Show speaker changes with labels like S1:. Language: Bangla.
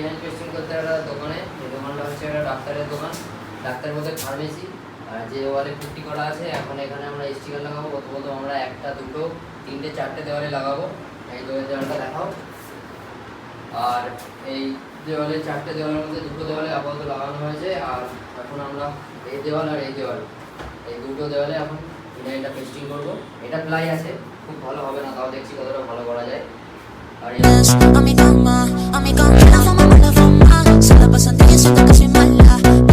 S1: ভিনাইল পেস্টিং করতে একটা দোকানে, এই দোকানটা হচ্ছে একটা ডাক্তারের দোকান, ডাক্তার বলতে ফার্মেসি। আর যে ওয়ালে পুট্টি করা আছে, এখন এখানে আমরা স্টিকার লাগাবো। প্রথমত আমরা একটা, দুটো, তিনটে, চারটে দেওয়ালে লাগাবো। এই দেওয়ালটা দেখাও। আর এই দেওয়ালে, চারটে দেওয়ালের মধ্যে দুটো দেওয়ালে আপাতত লাগানো হয়েছে। আর এখন আমরা এই দেওয়াল আর এই দেওয়াল, এই দুটো দেওয়ালে এখন ভিনাইলটা পেস্টিং করবো। এটা প্লাই আছে, খুব ভালো হবে না, তাও দেখছি কতটা ভালো করা যায়। আর
S2: A mi cama, la fama, solo pasan días, siento que soy mala.